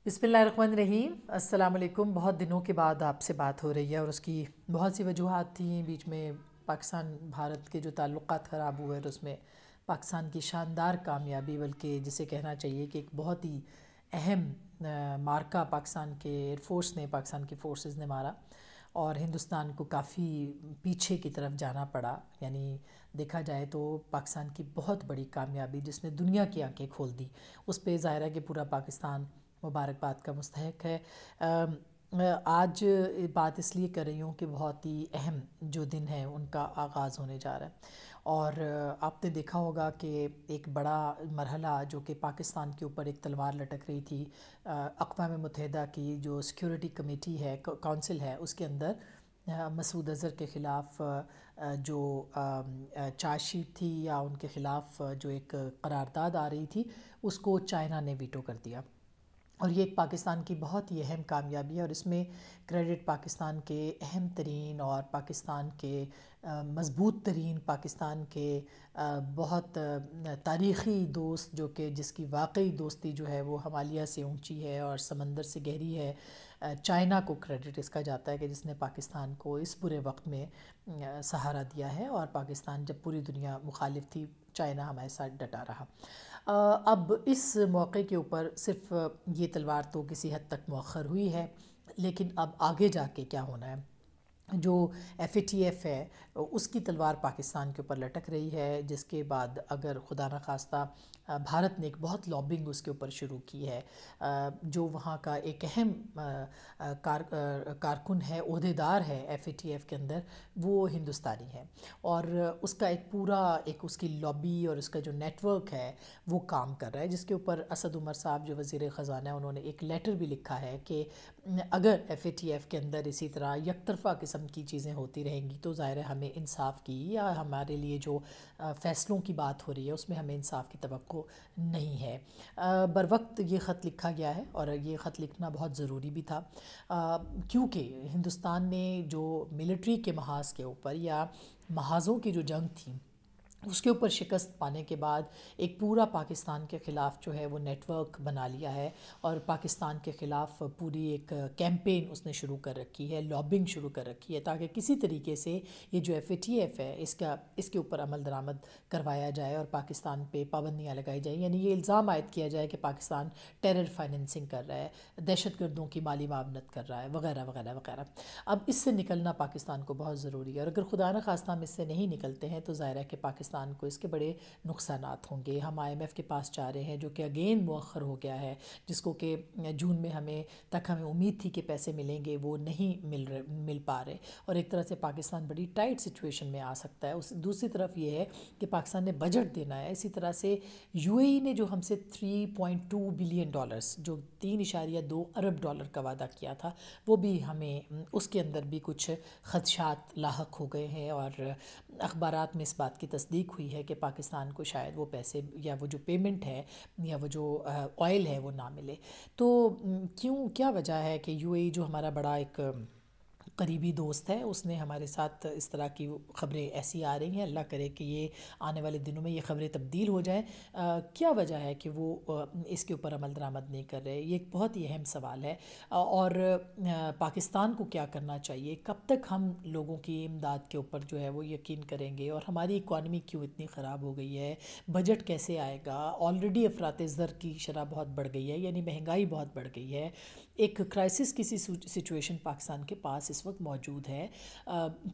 بسم اللہ الرحمن الرحیم۔ السلام علیکم۔ بہت دنوں کے بعد آپ سے بات ہو رہی ہے اور اس کی بہت سی وجوہات تھیں۔ بیچ میں پاکستان بھارت کے جو تعلقات خراب ہوئے اور اس میں پاکستان کی شاندار کامیابی، بلکہ جسے کہنا چاہیے کہ ایک بہت ہی اہم مارکہ پاکستان کے ایئر فورس نے، پاکستان کی فورسز نے مارا اور ہندوستان کو کافی پیچھے کی طرف جانا پڑا۔ یعنی دیکھا جائے تو پاکستان کی بہت بڑی کامیابی جس نے دنیا کی آنکھیں کھول دی، اس پہ ظاہر ہے کہ پورا پاکستان مبارکباد کا مستحق ہے۔ آج بات اس لیے کر رہی ہوں کہ بہت ہی اہم جو دن ہے ان کا آغاز ہونے جا رہا ہے، اور آپ نے دیکھا ہوگا کہ ایک بڑا مرحلہ جو کہ پاکستان کے اوپر ایک تلوار لٹک رہی تھی، اقوام متحدہ کی جو سیکیورٹی کمیٹی ہے، کونسل ہے، اس کے اندر مسعود اظہر کے خلاف جو چارج شیٹ تھی یا ان کے خلاف جو ایک قرارداد آ رہی تھی، اس کو چائنا نے ویٹو کر دیا۔ اور یہ ایک پاکستان کی بہت ہی اہم کامیابی ہے، اور اس میں کریڈٹ پاکستان کے اہم ترین اور پاکستان کے مضبوط ترین، پاکستان کے بہت تاریخی دوست، جو کہ جس کی واقعی دوستی جو ہے وہ ہمالیہ سے اونچی ہے اور سمندر سے گہری ہے، چائنا کو کریڈٹ اس کا جاتا ہے کہ جس نے پاکستان کو اس برے وقت میں سہارا دیا ہے، اور پاکستان جب پوری دنیا مخالف تھی، چائنا ہمارے ساتھ ڈٹا رہا۔ اب اس موقع کے اوپر صرف یہ تلوار تو کسی حد تک مؤخر ہوئی ہے، لیکن اب آگے جا کے کیا ہونا ہے؟ جو ایف اے ٹی ایف ہے اس کی تلوار پاکستان کے اوپر لٹک رہی ہے، جس کے بعد اگر خدا نخواستہ بھارت نے ایک بہت لابنگ اس کے اوپر شروع کی ہے، جو وہاں کا ایک اہم کارکن ہے، عہدیدار ہے ایف اے ٹی ایف کے اندر، وہ ہندوستانی ہے، اور اس کا ایک پورا اس کی لابی اور اس کا جو نیٹ ورک ہے وہ کام کر رہا ہے، جس کے اوپر اسد عمر صاحب جو وزیر خزانہ ہیں، انہوں نے ایک لیٹر بھی لکھا ہے کہ اگر ایف اے ٹی ایف کے اندر اسی طرح یک طرفہ قسم کی چیزیں ہوتی رہیں گی تو ظاہر ہے ہمیں انصاف کی، یا ہمارے لیے جو فیصلوں کی بات ہو رہی ہے اس میں ہمیں انصاف کی توقع نہیں ہے۔ بر وقت یہ خط لکھا گیا ہے، اور یہ خط لکھنا بہت ضروری بھی تھا، کیونکہ ہندوستان نے جو ملٹری کے محاذ کے اوپر یا محاذوں کی جو جنگ تھی اس کے اوپر شکست پانے کے بعد ایک پورا پاکستان کے خلاف جو ہے وہ نیٹ ورک بنا لیا ہے، اور پاکستان کے خلاف پوری ایک کیمپین اس نے شروع کر رکھی ہے، لابنگ شروع کر رکھی ہے، تاکہ کسی طریقے سے یہ جو ایف اے ٹی ایف ہے اس کے اوپر عمل درآمد کروایا جائے اور پاکستان پہ پابندیاں لگائی جائیں، یعنی یہ الزام عائد کیا جائے کہ پاکستان ٹیرر فائننسنگ کر رہا ہے، دہشت گردوں کی مالی معاونت کر رہا ہے، وغیرہ وغیرہ وغیرہ۔ اب اس سے نکلنا پاکستان کو بہت ضروری ہے، اور اگر خدا نخواستہ ہم اس سے نہیں نکلتے ہیں تو ظاہر ہے کہ پاکستان کو اس کے بڑے نقصانات ہوں گے۔ ہم آئی ایم ایف کے پاس جا رہے ہیں جو کہ اگین مؤخر ہو گیا ہے، جس کو کہ جون میں ہمیں امید تھی کہ پیسے ملیں گے، وہ نہیں مل پا رہے، اور ایک طرح سے پاکستان بڑی ٹائٹ سچویشن میں آ سکتا ہے۔ دوسری طرف یہ ہے کہ پاکستان نے بجٹ دینا ہے، اسی طرح سے یو اے ای نے جو ہم سے $3.2 بلین جو 3.2 ارب ڈالر کا وعدہ کیا تھا، وہ بھی ہمیں اس کے اندر بھی کچھ خدشات لاحق ہو گئے ہیں، اور اخبارات میں اس بات کی تصدیق ہوئی ہے کہ پاکستان کو شاید وہ پیسے یا وہ جو پیمنٹ ہے یا وہ جو آئل ہے وہ نہ ملے۔ تو کیا وجہ ہے کہ یو اے ای جو ہمارا بڑا ایک قریبی دوست ہے، اس نے ہمارے ساتھ اس طرح کی خبریں ایسی آ رہی ہیں، اللہ کرے کہ یہ آنے والے دنوں میں یہ خبریں تبدیل ہو جائیں۔ کیا وجہ ہے کہ وہ اس کے اوپر عمل درآمد نہیں کر رہے؟ یہ ایک بہت ہی اہم سوال ہے، اور پاکستان کو کیا کرنا چاہیے؟ کب تک ہم لوگوں کی امداد کے اوپر جو ہے وہ یقین کریں گے؟ اور ہماری اکانومی کیوں اتنی خراب ہو گئی ہے؟ بجٹ کیسے آئے گا؟ آلریڈی افراط زر کی شرح بہت بڑھ گئی ہے، یعنی مہنگائی بہت بڑھ گئی ہے، ایک کرائسس کسی سچویشن پاکستان کے پاس اس وقت موجود ہے۔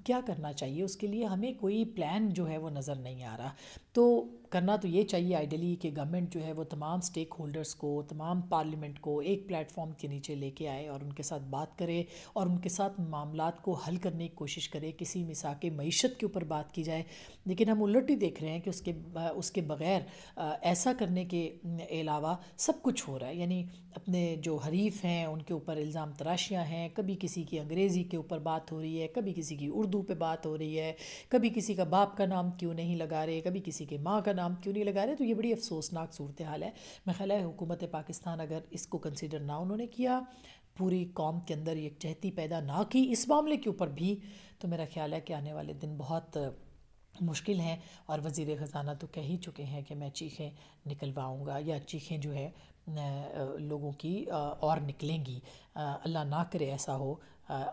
کیا کرنا چاہیے؟ اس کے لیے ہمیں کوئی پلان جو ہے وہ نظر نہیں آ رہا۔ تو کرنا تو یہ چاہیے آئیڈلی کہ گورنمنٹ جو ہے وہ تمام سٹیک ہولڈرز کو، تمام پارلیمنٹ کو ایک پلیٹ فارم کے نیچے لے کے آئے اور ان کے ساتھ بات کرے، اور ان کے ساتھ معاملات کو حل کرنے کی کوشش کرے، کسی مساق معیشت کے اوپر بات کی جائے۔ لیکن ہم الٹ ہی دیکھ رہے ہیں کہ اس کے بغیر ایسا کرنے کے علاوہ سب کچھ ہو رہا ہے، یعنی اپنے جو حریف ہیں ان کے اوپر الزام تراشیاں ہیں، کبھی کسی کی انگریزی کے اوپر بات ہو رہی ہے، کبھی کسی کی اردو پہ بات ہو رہی ہے، کبھی کسی کا باپ کا نام کیوں نہیں لگا رہے، کبھی کسی کے ماں کا نام کیوں نہیں لگا رہے۔ تو یہ بڑی افسوسناک صورتحال ہے۔ میں خیال ہے حکومت پاکستان اگر اس کو کنسیڈر نہ انہوں نے کیا، پوری قوم کے اندر یکجہتی پیدا نہ کی اس معاملے کے اوپر بھی، تو میرا خیال ہے کہ آنے والے دن بہت مشکل ہیں، اور وزیر خزانہ تو کہہ ہی چکے ہیں کہ میں چیخیں نکلواؤں گا، یا چیخیں جو ہے لوگوں کی اور نکلیں گی۔ اللہ نہ کرے ایسا ہو۔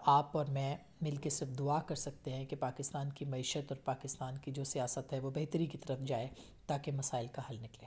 آپ اور میں مل کے صرف دعا کر سکتے ہیں کہ پاکستان کی معیشت اور پاکستان کی جو سیاست ہے وہ بہتری کی طرف جائے، تاکہ مسائل کا حل نکلے۔